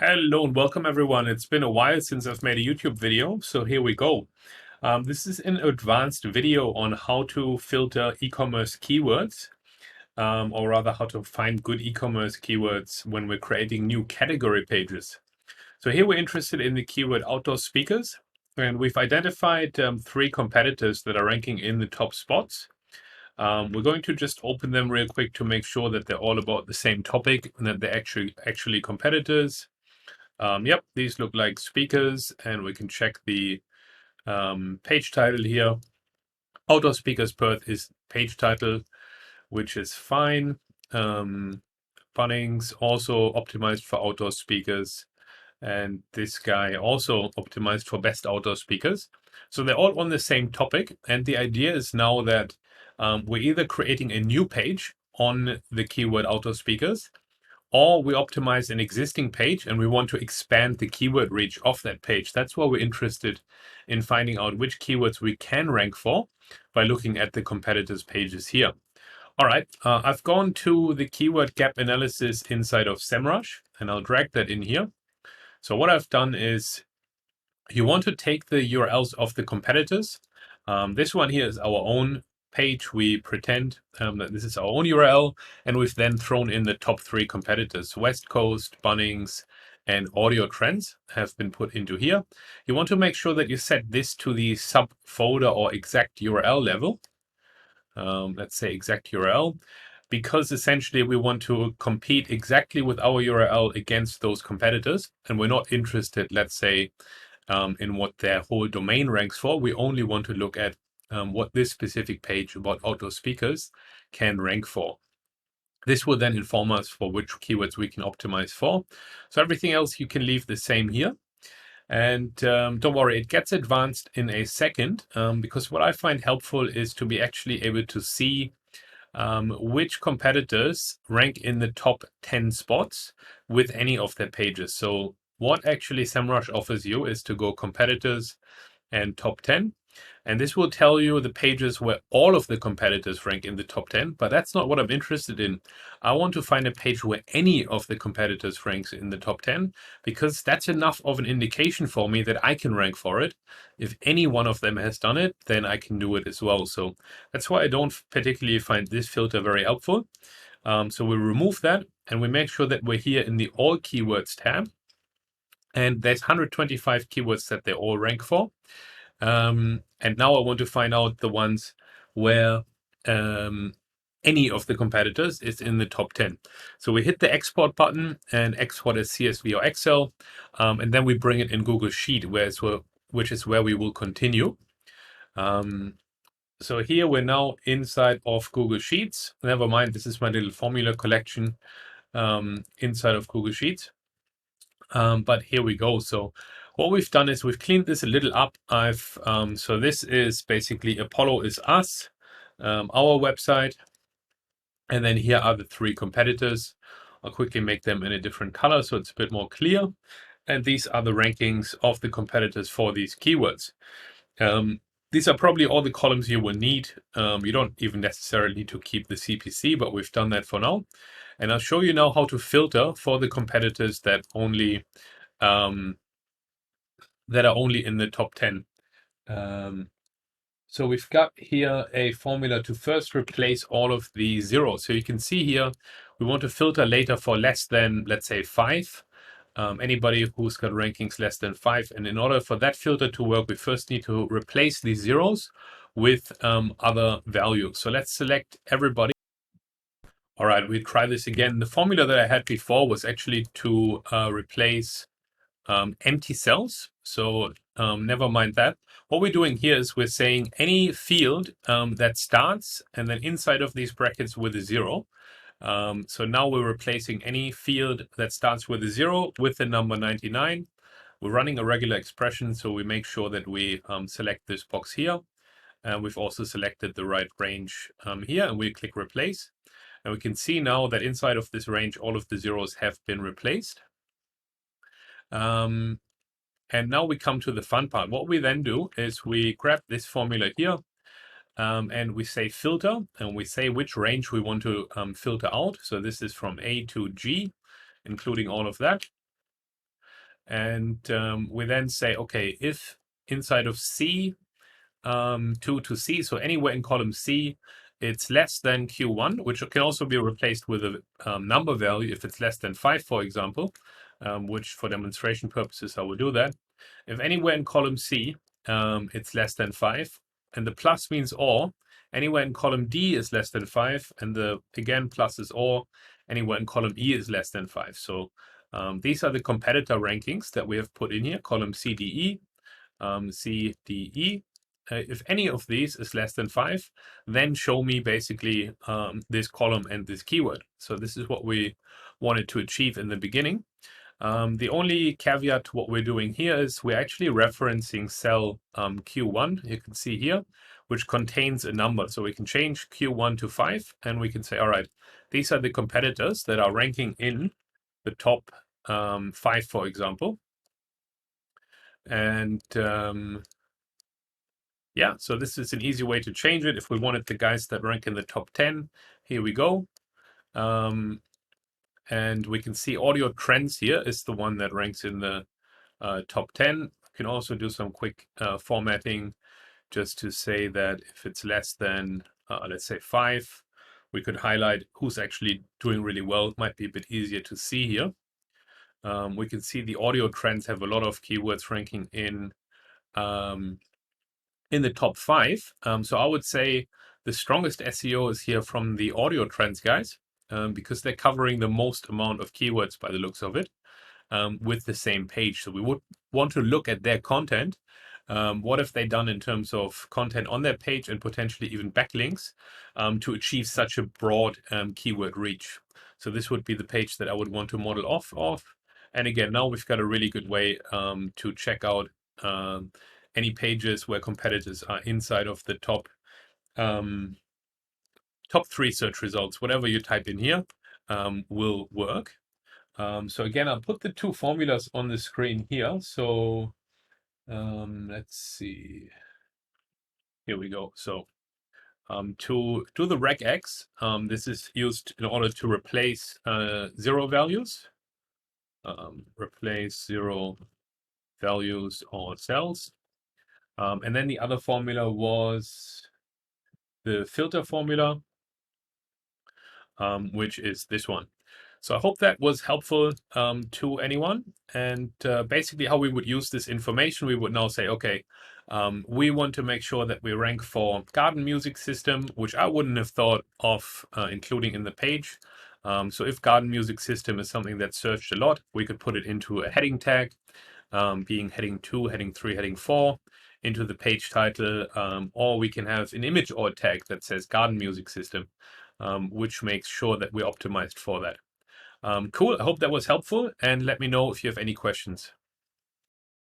Hello and welcome everyone. It's been a while since I've made a YouTube video, so here we go. This is an advanced video on how to filter e-commerce keywords, or rather how to find good e-commerce keywords when we're creating new category pages. So here we're interested in the keyword outdoor speakers, and we've identified three competitors that are ranking in the top spots. We're going to just open them real quick to make sure that they're all about the same topic and that they're actually competitors. Yep, these look like speakers, and we can check the page title here. Outdoor Speakers Perth is page title, which is fine. Bunnings also optimized for outdoor speakers, and this guy also optimized for best outdoor speakers. So they're all on the same topic, and the idea is now that we're either creating a new page on the keyword outdoor speakers, or we optimize an existing page and we want to expand the keyword reach of that page. That's why we're interested in finding out which keywords we can rank for by looking at the competitors' pages here. All right, I've gone to the keyword gap analysis inside of SEMrush, and I'll drag that in here. So what I've done is you want to take the URLs of the competitors. This one here is our own page. We pretend that this is our own URL, and we've then thrown in the top three competitors. West Coast, Bunnings, and Audio Trends have been put into here. You want to make sure that you set this to the subfolder or exact URL level. Let's say exact URL, because essentially we want to compete exactly with our URL against those competitors, and we're not interested, let's say, in what their whole domain ranks for. We only want to look at what this specific page about outdoor speakers can rank for. This will then inform us for which keywords we can optimize for. So everything else you can leave the same here. And don't worry, it gets advanced in a second, because what I find helpful is to be actually able to see which competitors rank in the top 10 spots with any of their pages. So what actually SEMrush offers you is to go competitors and top 10. And this will tell you the pages where all of the competitors rank in the top 10, but that's not what I'm interested in. I want to find a page where any of the competitors ranks in the top 10, because that's enough of an indication for me that I can rank for it. If any one of them has done it, then I can do it as well. So that's why I don't particularly find this filter very helpful. So we remove that, and we make sure that we're here in the All Keywords tab. And there's 125 keywords that they all rank for. And now I want to find out the ones where any of the competitors is in the top 10. So we hit the export button and export as CSV or Excel, and then we bring it in Google Sheet, which is where we will continue. So here we're now inside of Google Sheets. Never mind, this is my little formula collection inside of Google Sheets. But here we go. So what we've done is we've cleaned this a little up. So this is basically Apollo is us, our website. And then here are the three competitors. I'll quickly make them in a different color so it's a bit more clear. And these are the rankings of the competitors for these keywords. These are probably all the columns you will need. You don't even necessarily need to keep the CPC, but we've done that for now. And I'll show you now how to filter for the competitors that only that are only in the top 10. So we've got here a formula to first replace all of the zeros. So you can see here, we want to filter later for less than, let's say, 5. Anybody who's got rankings less than 5. And in order for that filter to work, we first need to replace these zeros with other values. So let's select everybody. All right, we try this again. The formula that I had before was actually to replace empty cells. So never mind that. What we're doing here is we're saying any field that starts and then inside of these brackets with a 0. So now we're replacing any field that starts with a 0 with the number 99. We're running a regular expression, so we make sure that we select this box here. And we've also selected the right range here, and we click replace. And we can see now that inside of this range, all of the zeros have been replaced. And now we come to the fun part. What we then do is we grab this formula here, and we say filter, and we say which range we want to filter out. So this is from A to G, including all of that. And we then say, okay, if inside of C, 2 to C, so anywhere in column C, it's less than Q1, which can also be replaced with a number value if it's less than 5, for example, which for demonstration purposes, I will do that. If anywhere in column C, it's less than 5, and the plus means or, anywhere in column D is less than 5, and the, again, plus is or, anywhere in column E is less than 5. So these are the competitor rankings that we have put in here, column CDE, CDE. If any of these is less than 5, then show me basically this column and this keyword. So this is what we wanted to achieve in the beginning. The only caveat to what we're doing here is we're actually referencing cell Q1, you can see here, which contains a number. So we can change Q1 to 5, and we can say, all right, these are the competitors that are ranking in the top 5, for example. And yeah, so this is an easy way to change it. If we wanted the guys that rank in the top 10, here we go. And we can see audio trends here is the one that ranks in the top 10. We can also do some quick formatting just to say that if it's less than, let's say 5, we could highlight who's actually doing really well. It might be a bit easier to see here. We can see the audio trends have a lot of keywords ranking in the top 5. So I would say the strongest SEO is here from the audio trends guys, because they're covering the most amount of keywords by the looks of it, with the same page. So we would want to look at their content. What have they done in terms of content on their page and potentially even backlinks to achieve such a broad keyword reach? So this would be the page that I would want to model off of. And again, now we've got a really good way to check out any pages where competitors are inside of the top 3 search results. Whatever you type in here will work. So again, I'll put the 2 formulas on the screen here. So let's see. Here we go. So to do the regex, this is used in order to replace 0 values. Replace 0 values or cells. And then the other formula was the filter formula, which is this one. So I hope that was helpful to anyone. And basically how we would use this information, we would now say, okay, we want to make sure that we rank for garden music system, which I wouldn't have thought of including in the page. So if garden music system is something that's searched a lot, we could put it into a heading tag, being heading 2, heading 3, heading 4, into the page title, or we can have an image or tag that says garden music system, which makes sure that we're optimized for that. Cool, I hope that was helpful, and let me know if you have any questions.